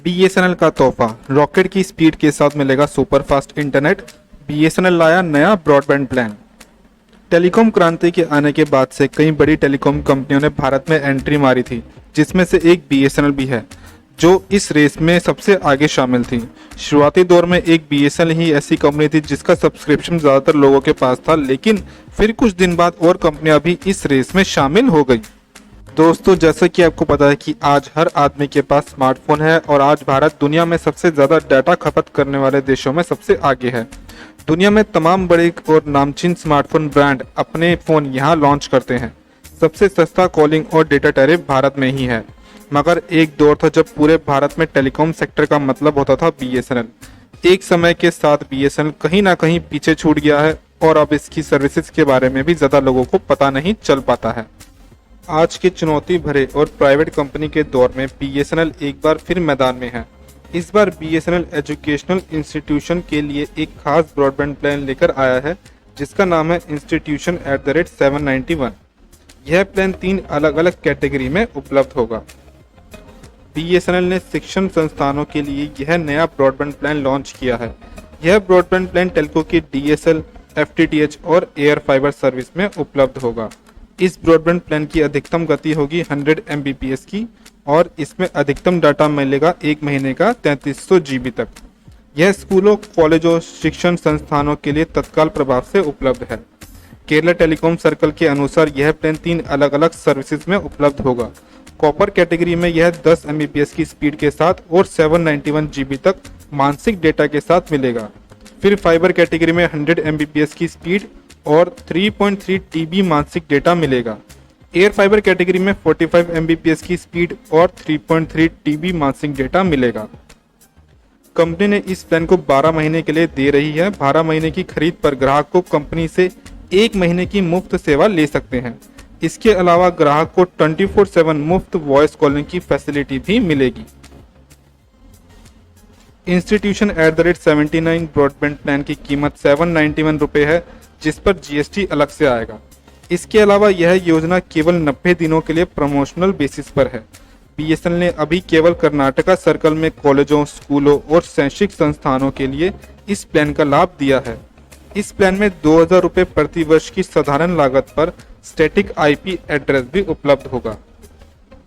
BSNL का तोहफा, rocket की स्पीड के साथ मिलेगा सुपर फास्ट इंटरनेट। बीएसएनएल लाया नया ब्रॉडबैंड प्लान। टेलीकॉम क्रांति के आने के बाद से कई बड़ी टेलीकॉम कंपनियों ने भारत में एंट्री मारी थी, जिसमें से एक बीएसएनएल भी है, जो इस रेस में सबसे आगे शामिल थी। शुरुआती दौर में एक बीएसएनएल ही ऐसी कंपनी थी जिसका सब्सक्रिप्शन ज़्यादातर लोगों के पास था, लेकिन फिर कुछ दिन बाद और कंपनियां भी इस रेस में शामिल हो गई। दोस्तों, जैसा कि आपको पता है कि आज हर आदमी के पास स्मार्टफोन है और आज भारत दुनिया में सबसे ज़्यादा डाटा खपत करने वाले देशों में सबसे आगे है। दुनिया में तमाम बड़े और नामचीन स्मार्टफोन ब्रांड अपने फ़ोन यहाँ लॉन्च करते हैं। सबसे सस्ता कॉलिंग और डेटा टैरिफ भारत में ही है। मगर एक दौर था जब पूरे भारत में टेलीकॉम सेक्टर का मतलब होता था बीएसएनएल। एक समय के साथ बीएसएनएल कहीं ना कहीं पीछे छूट गया है और अब इसकी सर्विसेज के बारे में भी ज़्यादा लोगों को पता नहीं चल पाता है। आज के चुनौती भरे और प्राइवेट कंपनी के दौर में बीएसएनएल एक बार फिर मैदान में है। इस बार बीएसएनएल एजुकेशनल इंस्टीट्यूशन के लिए एक खास ब्रॉडबैंड प्लान लेकर आया है, जिसका नाम है Institution@791। यह प्लान 3 अलग अलग कैटेगरी में उपलब्ध होगा। बीएसएनएल ने शिक्षण संस्थानों के लिए यह नया ब्रॉडबैंड प्लान लॉन्च किया है। यह ब्रॉडबैंड प्लान टेल्को की डीएसएल, एफटीटीएच और एयर फाइबर सर्विस में उपलब्ध होगा। इस ब्रॉडबैंड प्लान की अधिकतम गति होगी 100 Mbps की और इसमें अधिकतम डाटा मिलेगा 1 महीने का 3300 GB तक। यह स्कूलों, कॉलेजों, शिक्षण संस्थानों के लिए तत्काल प्रभाव से उपलब्ध है। केरला टेलीकॉम सर्कल के अनुसार यह प्लान 3 अलग अलग सर्विसेज में उपलब्ध होगा। कॉपर कैटेगरी में यह 10 Mbps की स्पीड के साथ और 791 GB तक मानसिक डेटा के साथ मिलेगा। फिर फाइबर कैटेगरी में 100 Mbps की स्पीड और 3.3 TB मानसिक डेटा मिलेगा। एयर फाइबर कैटेगरी में 45 Mbps की स्पीड और 3.3 TB मानसिक डेटा मिलेगा। कंपनी ने इस प्लान को 12 महीने के लिए दे रही है। 12 महीने की खरीद पर ग्राहक को कंपनी से 1 महीने की मुफ्त सेवा ले सकते हैं। इसके अलावा ग्राहक को 24/7 मुफ्त वॉइस कॉलिंग की फैसिलिटी भी मिलेगी। Institution@79 ब्रॉडबैंड प्लान की कीमत 791 रुपये है, जिस पर जीएसटी अलग से आएगा। इसके अलावा यह योजना केवल 90 दिनों के लिए प्रमोशनल बेसिस पर है। बीएसएनएल ने अभी केवल कर्नाटका सर्कल में कॉलेजों, स्कूलों और शैक्षिक संस्थानों के लिए इस प्लान का लाभ दिया है। इस प्लान में 2000 रुपये प्रति वर्ष की साधारण लागत पर स्टैटिक आईपी एड्रेस भी उपलब्ध होगा।